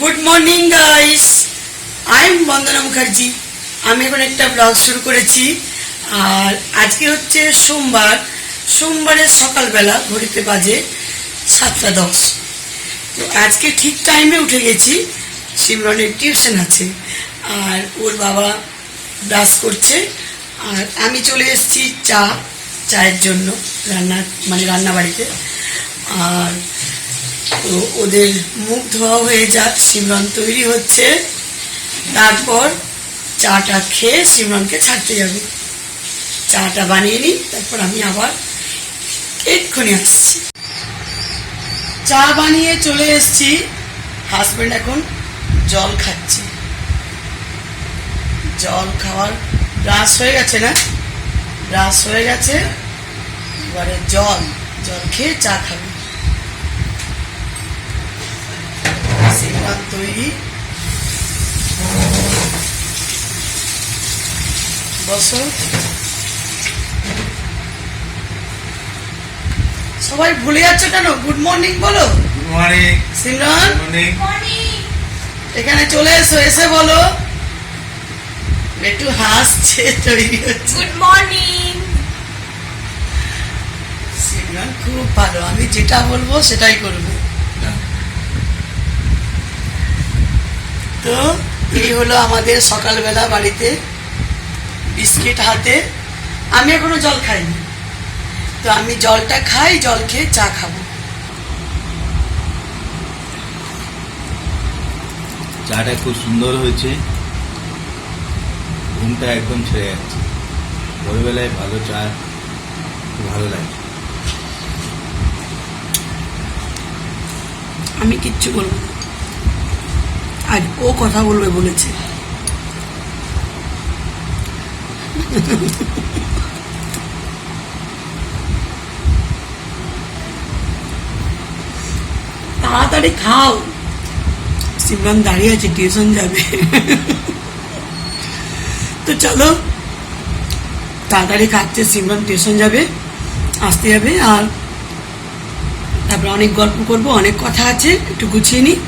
Good morning guys, I am Vandana Mukherjee. আমি এখন একটা ব্লগ শুরু করেছি। আর আজকে হচ্ছে সোমবারের সকালবেলা, ঘড়িতে বাজে 7:10। তো আজকে ঠিক টাইমে উঠে গেছি। সিমরনের টিউশন আছে আর ওর বাবা ব্রাশ করছে, আর আমি চলে এসেছি চায়ের জন্য রান্না বাড়িতে। আর তো ওদের মুখ ধোয়া হয়ে যাক, সিমরন তৈরি হচ্ছে, তারপর চাটা খেয়ে সিমরনকে ছাড়তে যাবে। চাটা বানিয়ে নিই, তারপর আমি আবার এক্ষুনি আসছি। চা বানিয়ে চলে এসছি। হাজব্যান্ড এখন জল খাচ্ছে। জল খাওয়ার ব্রাশ হয়ে গেছে না? ব্রাশ হয়ে গেছে, এবারে জল খেয়ে চা খাবে। সিমরন তৈরি, বসো। সবাই ভুলে যাচ্ছ কেন? গুড মর্নিং বলো। গুড মর্নিং সিমরন, এখানে চলে এসো, এসে বলো। একটু হাসছে, তৈরি হচ্ছে। Good morning. সিমরন খুব ভালো, আমি যেটা বলবো সেটাই করবো। তো এই হলো আমাদের সকালবেলা বাড়িতে, বিস্কিট হাতে। আমি এখনো জল খাইনি, তো আমি জলটা খাই, জল খেয়ে চা খাবো। চাটা খুব সুন্দর হয়েছে, ঘুমটা একদম ছেড়ে যাচ্ছে। ভোরবেলায় ভালো চা খুব ভালো লাগে। আমি কিচ্ছু বলবো না, আজ ও কথা বলবে বলেছে। তাড়াতাড়ি খাও, সিমরন দাঁড়িয়ে আছে, টিউশন যাবে। তো চলো, তাড়াতাড়ি খাচ্ছে সিমরন, টিউশন যাবে, আসতে যাবে। আর তারপরে অনেক গল্প করবো, অনেক কথা আছে, একটু গুছিয়ে নিই।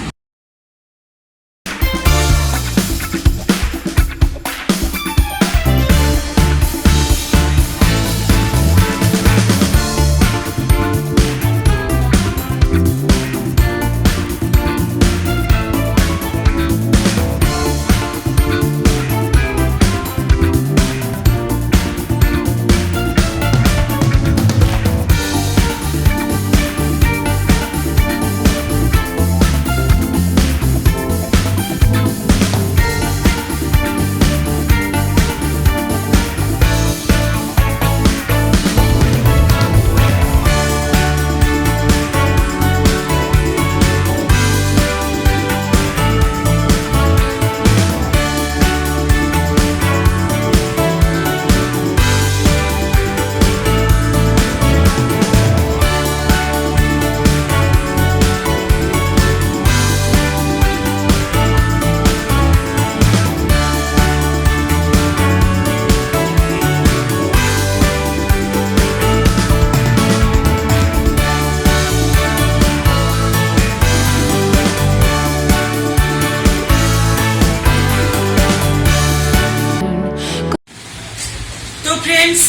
ফ্রেন্ডস,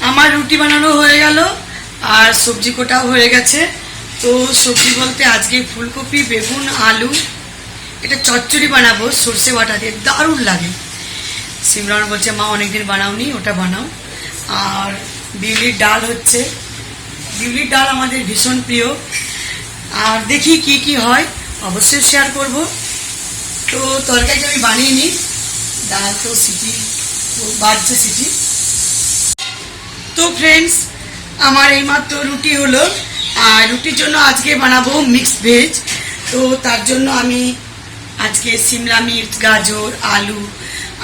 আমার রুটি বানানো হয়ে গেল আর সবজি কোটাও হয়ে গেছে। তো সবজি বলতে আজকে ফুলকপি, বেগুন, আলু, এটা চচ্চড়ি বানাবো সর্ষে বাটা দিয়ে, দারুণ লাগে। সিমরন বলছে মা অনেকদিন বানাওনি, ওটা বানাও। আর বিউলির ডাল হচ্ছে, বিউলির ডাল আমাদের ভীষণ প্রিয়। আর দেখি কি কি হয়, অবশ্যই শেয়ার করব। তো তরকারি আমি বানিয়ে নিই। ডাল তো সিটি বাজছে, সিটি। তো ফ্রেন্ডস, আমার এইমাত্র রুটি হলো, আর রুটির জন্য আজকে বানাবো মিক্সড ভেজ। তো তার জন্য আমি আজকে সিমলা মির্চ, গাজর,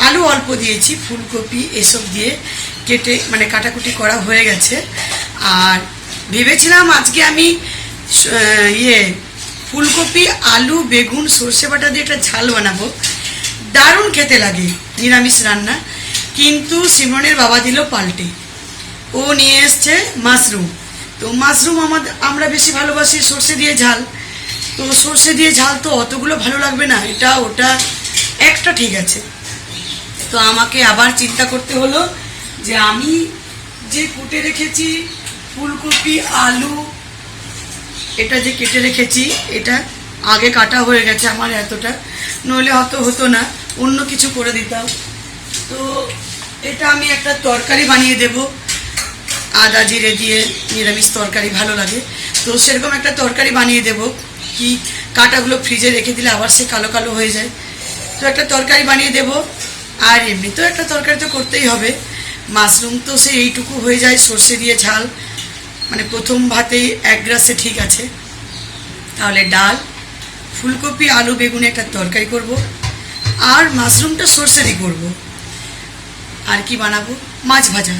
আলু অল্প দিয়েছি, ফুলকপি এসব দিয়ে কেটে কাটাকুটি করা হয়ে গেছে। আর ভেবেছিলাম আজকে আমি ফুলকপি, আলু, বেগুন, সর্ষে বাটা দিয়ে একটা ঝাল বানাবো, দারুণ খেতে লাগে, নিরামিষ রান্না। কিন্তু সিমরনের বাবা দিল পাল্টে, ও নিয়ে এসছে মাশরুম। তো মাশরুম আমরা বেশি ভালোবাসি সর্ষে দিয়ে ঝাল, তো সর্ষে দিয়ে ঝাল তো অতগুলো ভালো লাগবে না, এটা ওটা একটা ঠিক আছে। তো আমাকে আবার চিন্তা করতে হলো যে আমি যে কুটে রেখেছি ফুলকপি আলু, এটা যে কেটে রেখেছি এটা আগে কাটা হয়ে গেছে আমার এতটা, নইলে হতো না, অন্য কিছু করে দিতাম। তো এটা আমি একটা তরকারি বানিয়ে দেব, আদা জিরে দিয়ে নিরামিষ তরকারি ভালো লাগে, তো সেরকম একটা তরকারি বানিয়ে দেব। কি কাটাগুলো ফ্রিজে রেখে দিলে আবার সে কালো কালো হয়ে যায়, তো একটা তরকারি বানিয়ে দেব। আর এমনিতেও একটা তরকারি তো করতেই হবে, মাশরুম তো সে এইটুকু হয়ে যায় সর্ষে দিয়ে ঝাল, মানে প্রথম ভাতেই এক গ্রাসে ঠিক আছে। তাহলে ডাল, ফুলকপি আলু বেগুনে একটা তরকারি করব, আর মাশরুমটা সর্ষে দিয়ে করবো। আর কি বানাবো, মাছ ভাজা,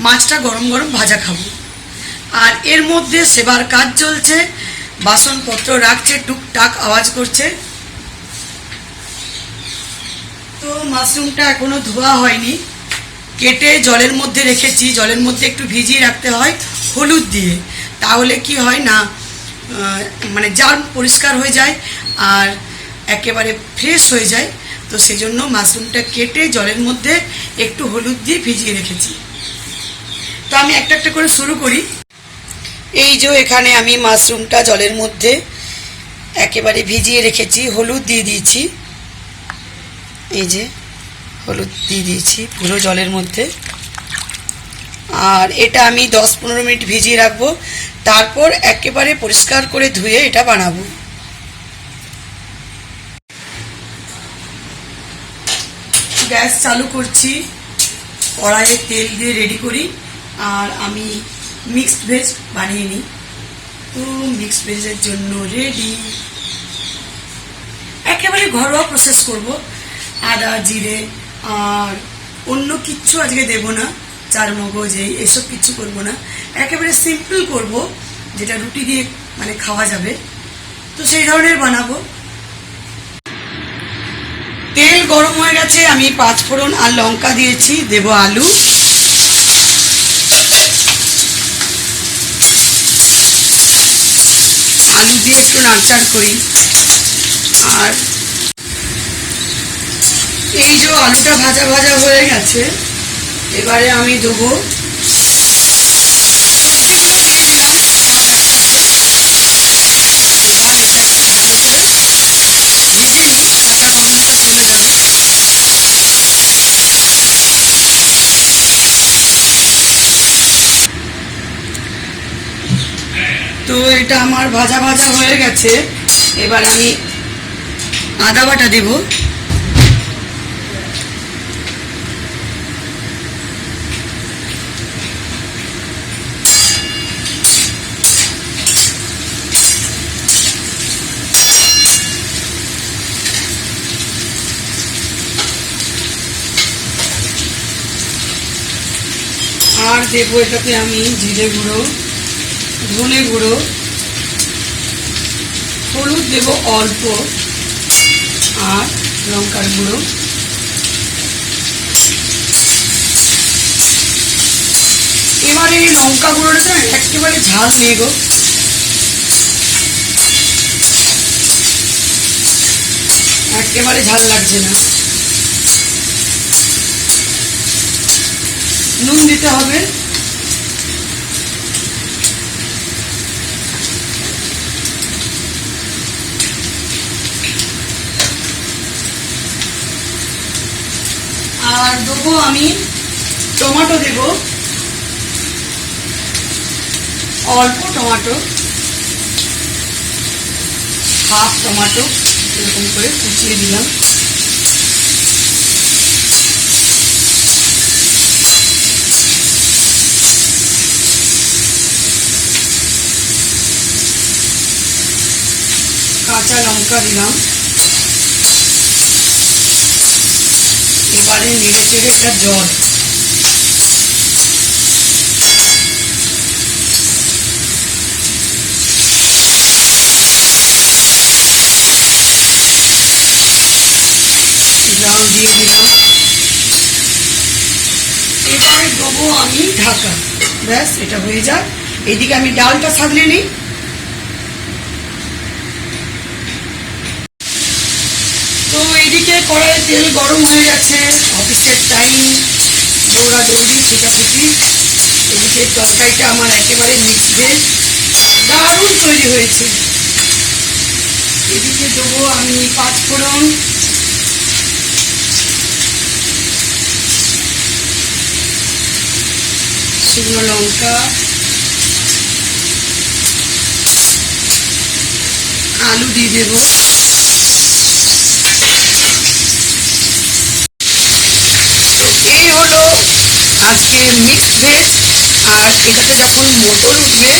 মাছটা গরম গরম ভাজা খাবো। আর এর মধ্যে সেবার কাজ চলছে, বাসনপত্র রাখছে, টুকটাক আওয়াজ করছে। তো মাশরুমটা এখনো ধোয়া হয়নি, কেটে জলের মধ্যে রেখেছি, জলের মধ্যে একটু ভিজিয়ে রাখতে হয় হলুদ দিয়ে, তাহলে কি হয় না মানে জার্ম পরিষ্কার হয়ে যায় আর একেবারে ফ্রেশ হয়ে যায়। তো সেই জন্য মাশরুমটা কেটে জলের মধ্যে একটু হলুদ দিয়ে ভিজিয়ে রেখেছি। তো আমি একটা একটা করে শুরু করি। এই যে এখানে আমি মাশরুমটা জলের মধ্যে একেবারে ভিজিয়ে রেখেছি, হলুদ দিয়ে দিয়েছি, এই যে হলুদ দিয়ে দিয়েছি পুরো জলের মধ্যে। আর এটা আমি 10-15 মিনিট ভিজিয়ে রাখবো, তারপর একেবারে পরিষ্কার করে ধুয়ে এটা বানাবো। গ্যাস চালু করছি, কড়াইয়ে তেল দিয়ে রেডি করি। আর আমি মিক্সড ভেজ বানিয়ে নিই, তো মিক্সড ভেজের জন্য রেডি, একেবারে ঘরোয়া প্রসেস করব। আদা জিরে আর অন্য কিচ্ছু আজকে দেব না, চারমগজ এসব কিচ্ছু করব না, একেবারে সিম্পল করব, যেটা রুটি দিয়ে মানে খাওয়া যাবে, তো সেই ধরনের বানাবো। তেল গরম হয়ে গেছে, আমি 5 ফোড়ন আর লঙ্কা দিয়েছি, দেব আলু, আলু দিয়ে একটু নাড়চাড় করি। আর এই যে আলুটা ভাজা ভাজা হয়ে গেছে, এবারে আমি দেবো সবজিগুলো দিয়ে দিলাম সব একসাথে। এবার এটা একটু ভালো করে ভেজে নিই, কাঁচা গন্ধটা চলে যাবে। তো এটা আমার ভাজা ভাজা হয়ে গেছে, এবার আমি আদা বাটা দেব, আর দেবো এটাতে আমি জিরে গুঁড়ো, ধনে গুঁড়ো, হলুদ দেব অল্প, আর লঙ্কার গুঁড়ো। এবারে এই লঙ্কা গুঁড়োটা না একেবারে ঝাল নেই গো, একেবারে ঝাল লাগছে না। নুন দিতে হবে, আর দেবো আমি টমেটো দেব, অল্প টমেটো, হাফ টমেটো এরকম করে কুচিয়ে দিলাম। কাঁচা লঙ্কা দিলাম, এবারে নেড়ে চেড়ে একটা জল, জল দিয়ে দিলাম। এবারে দেবো আমি ঢাকা, ব্যাস এটা হয়ে যাক। এদিকে আমি ডালটা সাদলে নিই। কড়াইয়ে তেল গরম হয়ে গেছে, অফিসের টাইম, দৌড়াদৌড়ি ছোটাছুটি। এদিকে তরকারিটা আমার একেবারে মিক্স ভেজ, দারুণ তৈরি হয়েছে। এদিকে দেবো আমি 5 ফোড়ন, শুকনো লঙ্কা, আলু দিয়ে দেবো। এই হলো আজকে মিক্স ভেজ। আর এটাতে যখন মটর উঠবে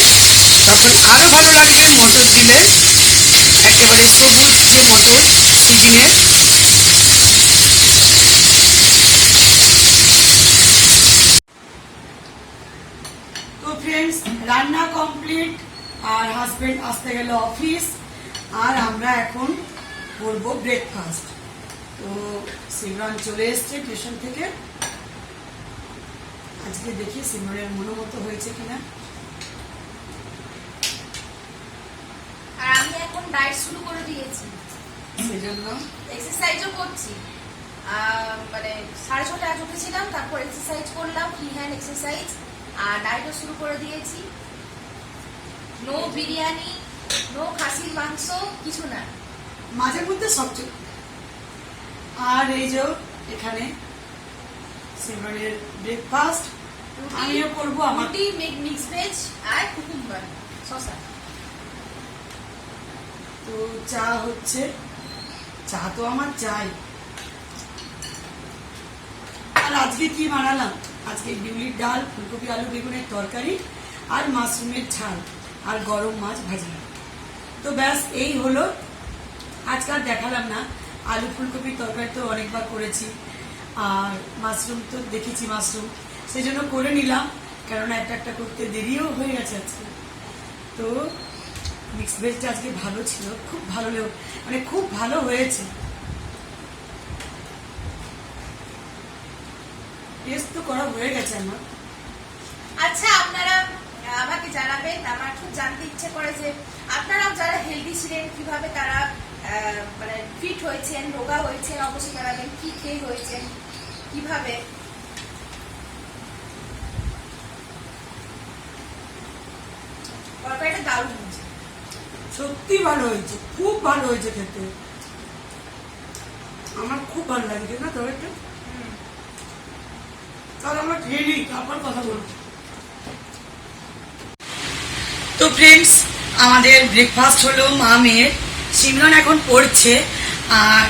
তখন আরো ভালো লাগবে, মটর দিলে একেবারে সবুজ যে মটর সিজিনের। তো ফ্রেন্ডস, রান্না কমপ্লিট, আর হাজবেন্ড আসতে গেল অফিস, আর আমরা এখন করবো ব্রেকফাস্ট। তো সিমরান চলে এসছে টিউশন থেকে। আজকে দেখি সিমরানের মনোমতো হয়েছে কিনা। আর আমি এখন ডায়েট শুরু করে দিয়েছি, সেজন্য এক্সারসাইজও করছি। মানে 6:30 আজ উঠেছিলাম, তারপর এক্সারসাইজ করলাম, ফ্রি হ্যান্ড এক্সারসাইজ, আর ডায়েটও শুরু করে দিয়েছি। নো বিরিয়ানি, নো খাসির মাংস, কিছু না। মাঝে মধ্যে সব চলে। আর এই যে এখানে সিমরানের ব্রেকফাস্ট, আমিও করবো আমার। রুটি, মিক্স ভেজ আর কুকুম্বার, শসা। তো চা হচ্ছে, চা তো আমার চাই। আর আজকে কি বানালাম? আজকে বিউলির ডাল, ফুলকপি আলু বেগুনের তরকারি, আর মাশরুমের ঝাল, আর গরম মাছ ভাজা। তো ব্যাস এই হলো। আজকাল দেখালাম না, আলু ফুলকপির তরকারি তো অনেকবার করেছি, আর মাশরুম তো দেখেছি মাশরুম, সেই জন্য করে নিলাম, কেননা একটা একটা করতে দেরিও হয়ে গেছে আজকে। তো মিক্স ভেজটা আজকে ভালো ছিল, খুব ভালো, মানে খুব ভালো হয়েছে। টেস্ট তো করা হয়ে গেছে আমার। আচ্ছা, আপনারা আমাকে জানাবেন, আমার খুব জানতে ইচ্ছে করে যে আপনারাও যারা হেলদি ছিলেন কিভাবে তারা মানে ফিট হয়েছেন, রোগা হয়েছেন, অবশ্যই জানাবেন কি খেয়ে হয়েছেন, কিভাবে। তরকারিটা দারুণ হয়েছে, সত্যি ভালো হয়েছে, খুব ভালো হয়েছে খেতে। আমার খুব ভালো লাগছে না তরকারিটা। তাহলে আমরা খেয়ে নিই, তারপর কথা বলবো। তো ফ্রেন্ডস, আমাদের ব্রেকফাস্ট হলো মা মেয়ের। সিমরান এখন পড়ছে, আর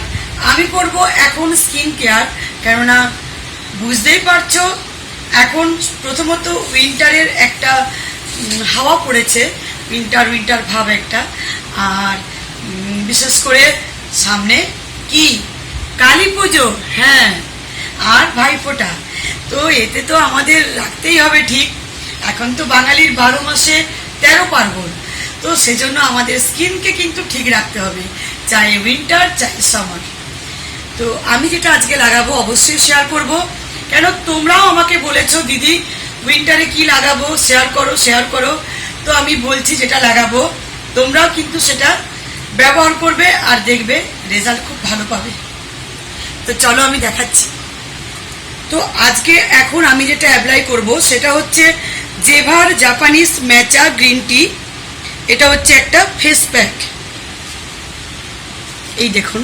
আমি করব এখন স্কিন কেয়ার, কেননা বুঝতেই পারছো এখন প্রথমত উইন্টারের একটা হাওয়া পড়েছে, উইন্টার ভাব একটা। আর বিশেষ করে সামনে কি কালী পুজো, হ্যাঁ, আর ভাইফোঁটা। তো এতে তো আমাদের রাখতেই হবে ঠিক। এখন তো বাঙালির 12 মাসে 13 পার্বণ, তো সেজন্য আমাদের স্কিনকে কিন্তু ঠিক রাখতে হবে, চাই উইন্টার চাই সামার। তো আমি যেটা আজকে লাগাবো অবশ্যই শেয়ার করব, কেন তোমরাও আমাকে বলেছো দিদি উইন্টারে কি লাগাবো, শেয়ার করো। তো আমি বলছি যেটা লাগাবো তোমরাও কিন্তু সেটা ব্যবহার করবে, আর দেখবে রেজাল্ট খুব ভালো পাবে। তো চলো আমি দেখাচ্ছি। তো আজকে এখন আমি যেটা অ্যাপ্লাই করব সেটা হচ্ছে জেভার জাপানিজ ম্যাচা গ্রিন টি। এটা হচ্ছে একটা ফেস প্যাক, এই দেখুন।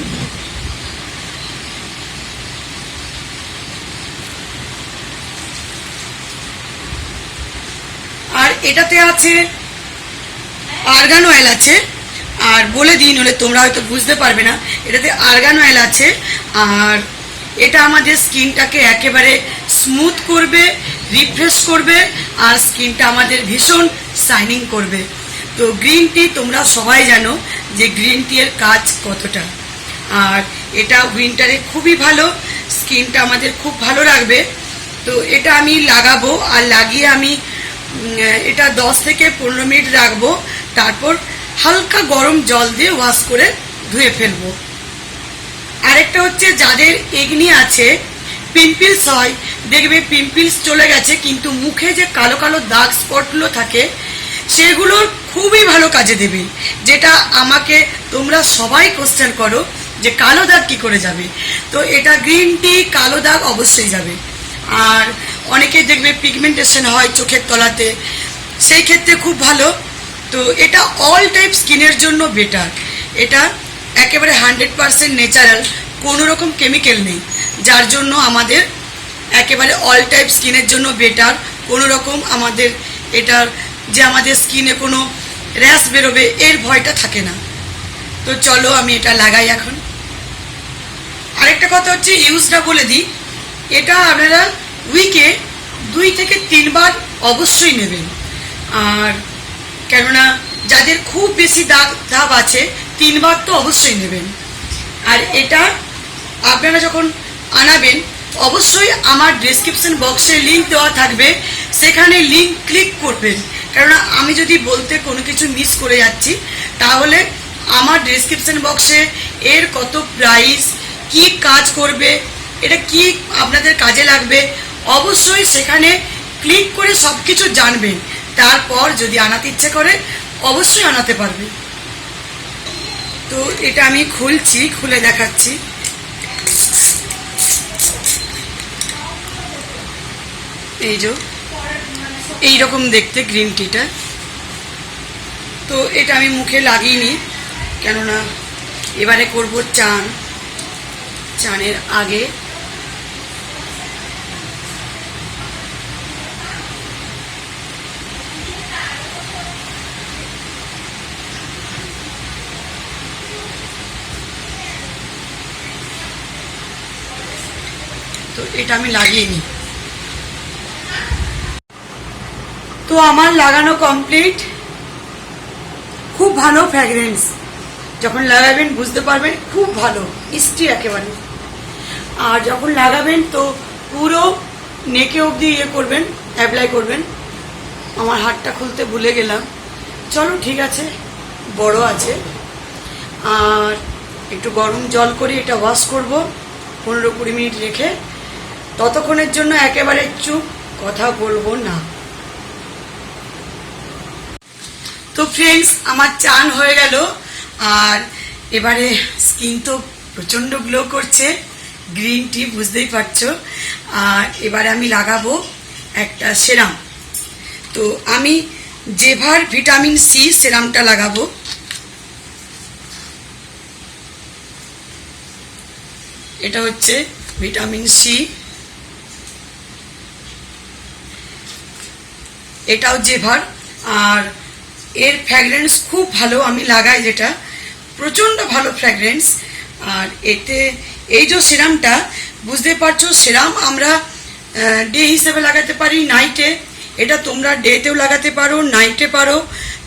আর এটাতে আছে আর্গান অয়েল আছে, আর বলে দিই নলে তোমরা হয়তো বুঝতে পারবে না, এটাতে আর্গান অয়েল আছে। আর এটা আমাদের স্কিনটাকে একেবারে স্মুথ করবে, রিফ্রেশ করবে, আর স্কিনটা আমাদের ভীষণ শাইনিং করবে। তো গ্রিন টি তোমরা সবাই জানো যে গ্রিন টি এর কাজ কতটা। আর এটা উইন্টারে খুবই ভালো, স্কিনটা আমাদের খুব ভালো রাখবে। তো এটা আমি লাগাবো, আর লাগিয়ে আমি এটা 10 থেকে 15 মিনিট রাখবো, তারপর হালকা গরম জল দিয়ে ওয়াশ করে ধুয়ে ফেলবো। আরেকটা হচ্ছে যাদের একনি আছে, পিম্পলস হয়, দেখবে পিম্পলস চলে গেছে কিন্তু মুখে যে কালো কালো দাগ স্পটগুলো থাকে সেগুলোর খুবই ভালো কাজে দেবে, যেটা আমাকে তোমরা সবাই কোশ্চেন করো যে কালো দাগ কি করে যাবে। তো এটা গ্রিন টি কালো দাগ অবশ্যই যাবে। আর অনেকে দেখবে পিগমেন্টেশন হয় চোখের তলাতে, সেই ক্ষেত্রে খুব ভালো। তো এটা অল টাইপ স্কিনের জন্য বেটার। এটা একেবারে 100% ন্যাচারাল, কোনো রকম কেমিক্যাল নেই, যার জন্য আমাদের একেবারে অল টাইপ স্কিনের জন্য বেটার। কোনো রকম আমাদের এটার যে আমাদের স্কিনে কোনো র্যাশ বেরোবে এর ভয়টা থাকে না। তো চলো আমি এটা লাগাই এখন। আরেকটা কথা হচ্ছে ইউজটা বলে দিই, এটা আপনারা উইকে 2 থেকে 3 বার অবশ্যই নেবেন। আর কেননা যাদের খুব বেশি দাগ ধাপ আছে 3 বার তো অবশ্যই নেবেন। আর এটা আপনারা যখন আনাবেন অবশ্যই আমার ডেসক্রিপশন বক্সে লিঙ্ক দেওয়া থাকবে, সেখানে লিঙ্ক ক্লিক করবেন। কেননা আমি যদি বলতে কোনো কিছু মিস করে যাচ্ছি তাহলে আমার ডেসক্রিপশন বক্সে এর কত প্রাইস, কি কাজ করবে, এটা কি আপনাদের কাজে লাগবে, অবশ্যই সেখানে ক্লিক করে সব কিছু জানবেন। তারপর যদি আনাতে ইচ্ছে করে অবশ্যই আনাতে পারবে। তো এটা আমি খুলছি, খুলে দেখাচ্ছি। এই যে এইরকম দেখতে গ্রিন টিটা। তো এটা আমি মুখে লাগিয়ে, কেননা এবারে করব চান। চানের আগে তো এটা আমি লাগিয়ে নিই। তো আমার লাগানো কমপ্লিট। খুব ভালো ফ্র্যাগরেন্স, যখন লাগাবেন বুঝতে পারবেন, খুব ভালো মিষ্টি একেবারে। আর যখন লাগাবেন তো পুরো নেকে অবধি করবেন, অ্যাপ্লাই করবেন। আমার হাতটা খুলতে ভুলে গেলাম। চলো ঠিক আছে, বড় আছে। আর একটু গরম জল করে এটা ওয়াশ করব 15-20 মিনিট রেখে। ততক্ষণের জন্য একেবারে চুপ, কথা বলবো না। তো ফ্রেন্ডস, আমার চান হয়ে গেল। আর এবারে স্কিন তো প্রচণ্ড গ্লো করছে, গ্রিন টি বুঝতেই পারছো। আর এবারে আমি লাগাবো একটা সেরাম। তো আমি জেভার ভিটামিন সি সেরামটা লাগাবো। এটা হচ্ছে ভিটামিন সি, এটাও জেভার। আর এর ফ্র্যাগরেন্স খুব ভালো, আমি লাগাই যেটা, প্রচণ্ড ভালো ফ্র্যাগরেন্স। আর এতে এই যে সিরামটা বুঝতে পারছো, সিরাম আমরা ডে হিসেবে লাগাতে পারি, নাইটে। এটা তোমরা ডেতেও লাগাতে পারো, নাইটে পারো।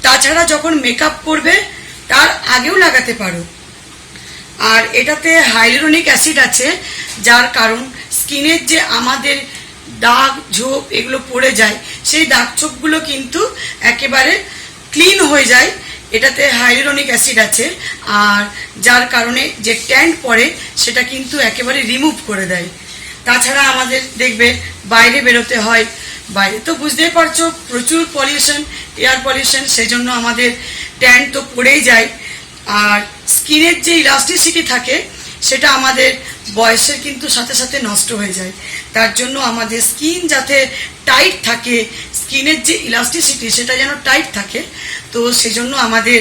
তাছাড়া যখন মেকআপ করবে তার আগেও লাগাতে পারো। আর এটাতে হাইলুরোনিক অ্যাসিড আছে, যার কারণ স্কিনের যে আমাদের দাগ ঝোপ এগুলো পড়ে যায়, সেই দাগ ছোপগুলো কিন্তু একেবারে ক্লিন হয়ে যায়। এটাতে হাইলুরোনিক অ্যাসিড আছে, আর যার কারণে যে ট্যান পড়ে সেটা কিন্তু একেবারে রিমুভ করে দেয়। তাছাড়া আমাদের দেখবে বাইরে বেরোতে হয়, বাইরে তো বুঝতেই পারছো প্রচুর পলিউশন, এয়ার পলিউশন, সেজন্য আমাদের ট্যান তো পড়েই যায়। আর স্কিনের যে ইলাস্টিসিটি থাকে সেটা আমাদের বয়সের কিন্তু সাথে সাথে নষ্ট হয়ে যায়। তার জন্য আমাদের স্কিন যাতে টাইট থাকে, স্কিনের যে ইলাস্টিসিটি সেটা যেন টাইট থাকে, তো সেজন্য আমাদের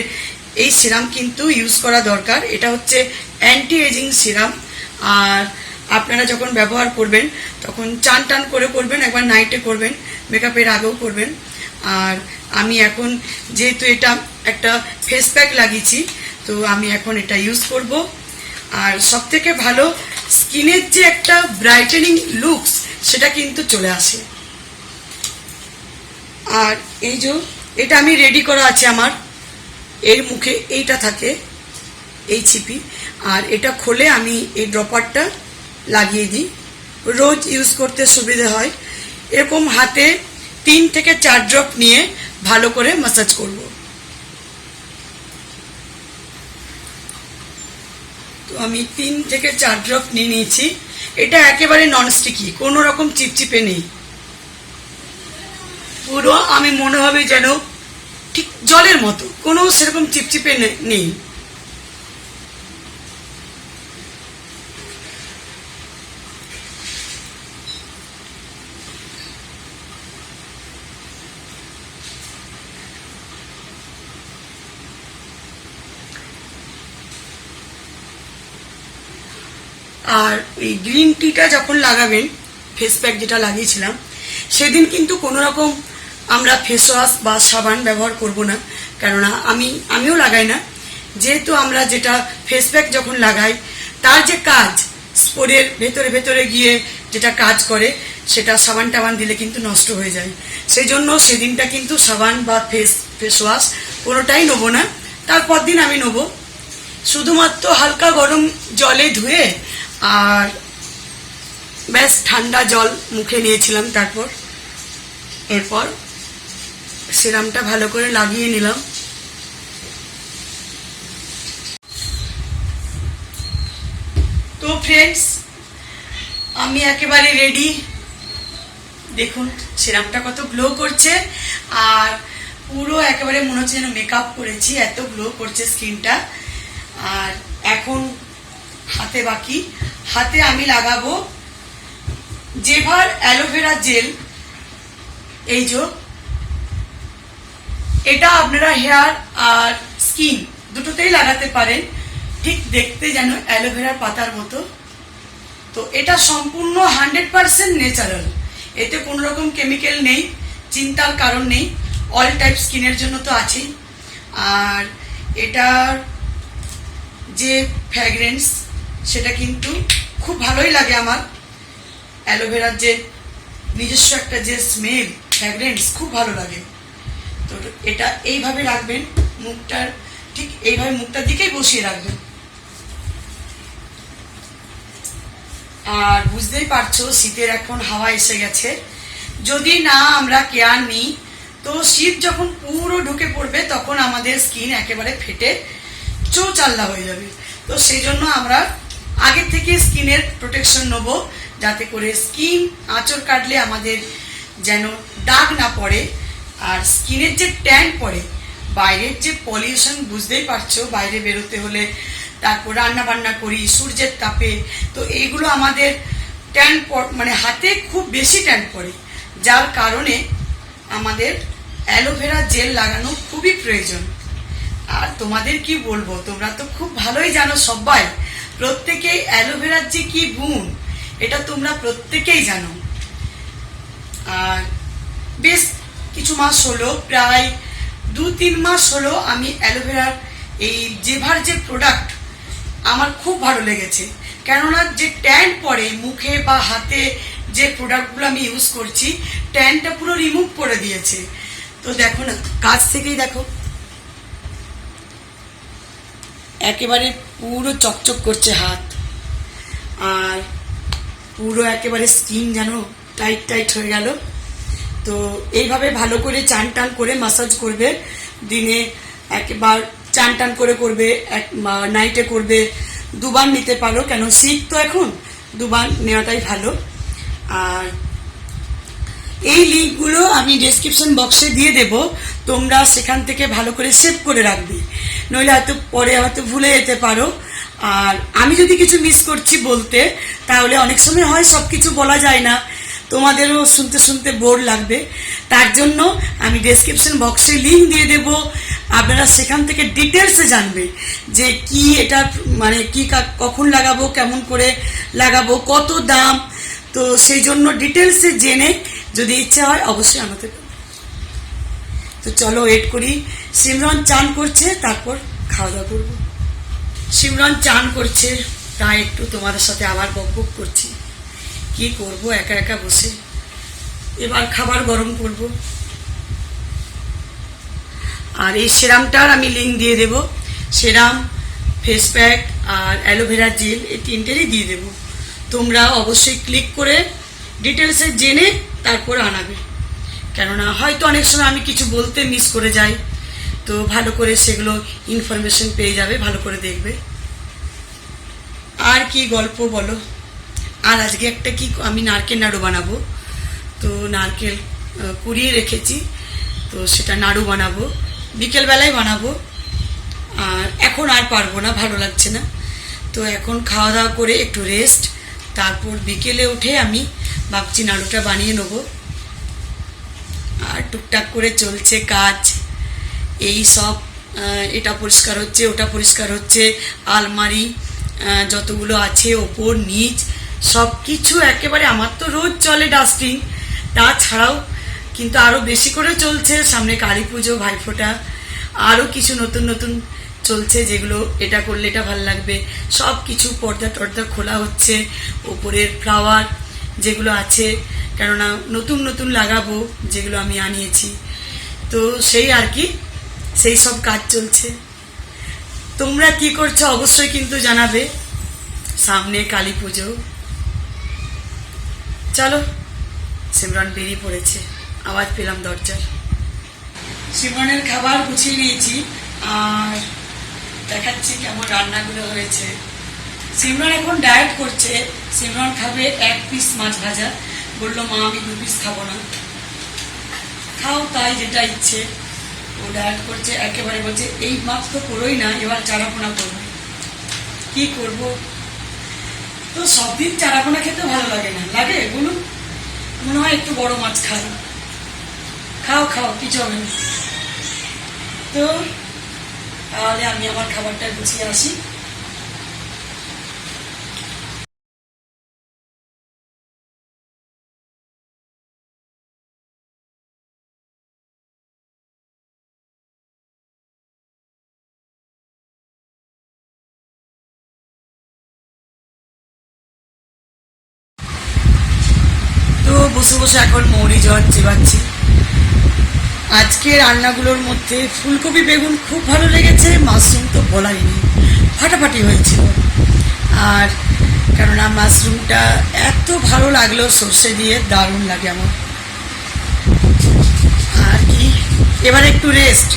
এই সিরাম কিন্তু ইউজ করা দরকার। এটা হচ্ছে অ্যান্টি এজিং সিরাম। আর আপনারা যখন ব্যবহার করবেন তখন চান টান করে করবেন, একবার নাইটে করবেন, মেকআপের আগেও করবেন। আর আমি এখন যেহেতু এটা একটা ফেস প্যাক লাগিয়েছি, তো আমি এখন এটা ইউজ করব। আর সব থেকে ভালো স্কিনের যে একটা ব্রাইটেনিং লুকস সেটা কিন্তু চলে আসে। আর এই যে এটা আমি রেডি করা আছে আমার, এর মুখে এইটা থাকে, এই ছিপি। আর এটা খুলে আমি এই ড্রপারটা লাগিয়ে দিই, রোজ ইউজ করতে সুবিধা হয়। এরকম হাতে 3 থেকে 4 ড্রপ নিয়ে ভালো করে ম্যাসাজ করব। তো আমি 3 থেকে 4 ড্রপ নিয়ে নিয়েছি। এটা একেবারে ননস্টিকি, কোনো রকম চিপচিপে নেই, পুরো আমি মনে হবে যেন ঠিক জলের মতো, কোনো সেরকম চিপচিপে নেই। আর এই গ্রিন টিটা যখন লাগাবেন, ফেস প্যাক যেটা লাগিয়েছিলাম, সেদিন কিন্তু কোনো রকম আমরা ফেস ওয়াশ বা সাবান ব্যবহার করব না, কেননা আমিও লাগাই না। যেহেতু আমরা যেটা ফেস প্যাক যখন লাগাই, তার যে কাজ স্পোরের ভেতরে ভেতরে গিয়ে যেটা কাজ করে, সেটা সাবান টাবান দিলে কিন্তু নষ্ট হয়ে যায়। সেই জন্য সেদিনটা কিন্তু সাবান বা ফেস ওয়াশ কোনোটাই নেবো না। তারপর দিন আমি নেবো শুধুমাত্র হালকা গরম জলে ধুয়ে আর ব্যাস ঠান্ডা জল মুখে নিয়েছিলাম। এরপর সিরামটা ভালো করে লাগিয়ে নিলাম। তো ফ্রেন্ডস, আমি একেবারে রেডি। দেখুন সিরামটা কত গ্লো করছে, আর পুরো একেবারে মনে হচ্ছে যেন মেকআপ করেছি, এত গ্লো করছে স্কিনটা। আর এখন হাতে বাকি, হাতে আমি লাগাবো জেভার অ্যালোভেরা জেল। এই যে এটা আপনারা হেয়ার আর স্কিন দুটোতেই লাগাতে পারেন, ঠিক দেখতে যেন অ্যালোভেরার পাতার মতো। তো এটা সম্পূর্ণ 100% ন্যাচারাল, এতে কোনো রকম কেমিক্যাল নেই, চিন্তার কারণ নেই। অল টাইপ স্কিনের জন্য তো আছেই। আর এটার যে ফ্র্যাগ্রেন্স, সেটা কিন্তু খুব ভালোই লাগে আমার। অ্যালোভেরার যে নিজস্ব একটা যে স্মেল, ফ্র্যাগ্রেন্স খুব ভালো লাগে। তো এটা এইভাবে রাখবেন, মুখটার ঠিক এইভাবে মুখটার দিকেই বসিয়ে রাখবেন। আর বুঝতেই পারছো শীতের এখন হাওয়া এসে গেছে, যদি না আমরা কেয়ার নিই তো শীত যখন পুরো ঢুকে পড়বে তখন আমাদের স্কিন একেবারে ফেটে চৌচাল্লা হয়ে যাবে। তো সেই জন্য আমরা আগে থেকে স্কিনের প্রোটেকশন নেব, যাতে করে স্কিন আঁচড় কাটলে আমাদের যেন দাগ না পড়ে। আর স্কিনের যে ট্যান পড়ে, বাইরের যে পলিউশন, বুঝতেই পারছো বাইরে বেরোতে হলে, তারপর রান্না বান্না করি সূর্যের তাপে, তো এইগুলো আমাদের ট্যান মানে হাতে খুব বেশি ট্যান পড়ে, যার কারণে আমাদের অ্যালোভেরা জেল লাগানো খুবই প্রয়োজন। আর তোমাদের কি বলবো, তোমরা তো খুব ভালোই জানো, সবাই প্রত্যেকেই অ্যালোভেরার যে কি গুণ এটা তোমরা প্রত্যেকেই জানো। আর বেশ কিছু মাস হলো, প্রায় 2-3 মাস হলো আমি অ্যালোভেরার এই জেভার যে প্রোডাক্ট আমার খুব ভালো লেগেছে। কেননা যে ট্যান পড়ে মুখে বা হাতে, যে প্রোডাক্টগুলো আমি ইউজ করছি, ট্যানটা পুরো রিমুভ করে দিয়েছে। তো দেখো না, কাছ থেকেই দেখো, একেবারে পুরো চকচক করছে হাত, আর পুরো একেবারে স্কিন যেন টাইট টাইট হয়ে গেল। তো এইভাবে ভালো করে চান টান করে মাসাজ করবে, দিনে একবার চান টান করে করবে, নাইটে করবে, দুবার নিতে পারো, কেন শীত তো এখন, দুবার নেওয়াটাই ভালো। আর এই লিঙ্কগুলো আমি ডেসক্রিপশন বক্সে দিয়ে দেব, তোমরা সেখান থেকে ভালো করে সেভ করে রাখবে, নইলে হয়তো পরে হয়তো ভুলে যেতে পারো। আর আমি যদি কিছু মিস করছি বলতে, তাহলে অনেক সময় হয় সব কিছু বলা যায় না, তোমাদেরও শুনতে শুনতে বোর লাগবে, তার জন্য আমি ডেসক্রিপশন বক্সে লিঙ্ক দিয়ে দেব, আপনারা সেখান থেকে ডিটেলসে জানবে যে কি এটা মানে কি কখন লাগাবো, কেমন করে লাগাবো, কত দাম। তো সেই জন্য ডিটেলসে জেনে যদি ইচ্ছা হয় অবশ্যই আনাতে পারবে। তো চলো ওয়েট করি, সিমরন চান করছে, তারপর খাওয়া দাওয়া করবো। সিমরন চান করছে, তাই একটু তোমাদের সাথে আবার বকবক করছি, কি করব একা একা বসে। এবার খাবার গরম করব। আর এই সেরামটার আমি লিঙ্ক দিয়ে দেব, সেরাম, ফেস প্যাক আর অ্যালোভেরা জেল, এই তিনটেরই দিয়ে দেব। তোমরা অবশ্যই ক্লিক করে ডিটেলসে জেনে তারপর আনাবে, কেননা হয়তো অনেক সময় আমি কিছু বলতে মিস করে যাই, তো ভালো করে সেগুলো ইনফরমেশন পেয়ে যাবে, ভালো করে দেখবে। আর কি গল্প বলো। আর আজকে একটা কি আমি নারকেল নাড়ু বানাবো, তো নারকেল কুড়িয়ে রেখেছি, তো সেটা নাড়ু বানাবো, বিকেলবেলায় বানাবো। আর এখন আর পারবো না, ভালো লাগছে না, তো এখন খাওয়া দাওয়া করে একটু রেস্ট, তারপর বিকেলে উঠে আমি ভাবছি নাড়ুটা বানিয়ে নেব। আর টুকটাক করে চলছে কাজ, এই সব, এটা পরিষ্কার হচ্ছে, ওটা পরিষ্কার হচ্ছে, আলমারি যতগুলো আছে ওপর নিচ সব কিছু একেবারে, আমার তো রোজ চলে ডাস্টিং, তাছাড়াও কিন্তু আরও বেশি করে চলছে। সামনে কালী পুজো, ভাইফোঁটা, আরও কিছু নতুন নতুন চলছে, যেগুলো এটা করলে এটা ভালো লাগবে, সব কিছু পর্দা টর্দা খোলা হচ্ছে। ওপরের ফ্লাওয়ার যেগুলো আছে, কেননা নতুন নতুন লাগাবো, যেগুলো আমি আনিয়েছি, তো সেই আর কি, সেই সব কাজ চলছে। তোমরা কি করছো অবশ্যই কিন্তু জানাবে। সামনে কালী পুজো। চলো, সিমরান বেরিয়ে পড়েছে, আওয়াজ পেলাম দরজার। সিমরানের খাবার গুছিয়ে নিয়েছি আর দেখাচ্ছি কেমন রান্নাগুলো হয়েছে। সিমরান এখন ডায়েট করছে। সিমরান খাবে 1 পিস মাছ ভাজা, বললো মা আমি 2 পিস খাবো না। খাও তাই, যেটা ইচ্ছে। ও ডায়েট করছে একেবারে, বলছে এই মাছ তো করোই না, এবার চারাপোনা করবো। কি করব? তো সব দিন চারাপোনা খেতে ভালো লাগে না, লাগে বলুন? মনে হয় একটু বড় মাছ খাই। খাও খাও, কিছু হবে না। তো তাহলে আমি আমার খাবারটা গুছিয়ে আসি। তো বসে বসে এখন মৌরি জল চিবাচ্ছি। আজকে রান্নাগুলোর মধ্যে ফুলকপি বেগুন খুব ভালো লেগেছে, মাশরুম তো বলাই নেই, ফাটাফাটি হয়েছিল। আর কেননা মাশরুমটা এত ভালো লাগলো সর্ষে দিয়ে, দারুণ লাগে আমার। আর কি, এবার একটু রেস্ট,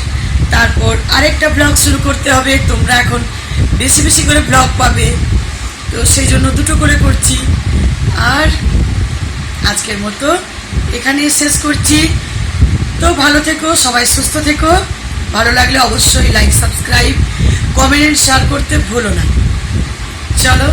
তারপর আরেকটা ব্লগ শুরু করতে হবে। তোমরা এখন বেশি বেশি করে ব্লগ পাবে, তো সেই জন্য 2টো করে করছি। আর আজকের মতো এখানেই শেষ করছি। তো ভালো থেকো, সবাই সুস্থ থেকো। ভালো লাগলে অবশ্যই লাইক, সাবস্ক্রাইব, কমেন্ট, শেয়ার করতে ভুলো না। চলো।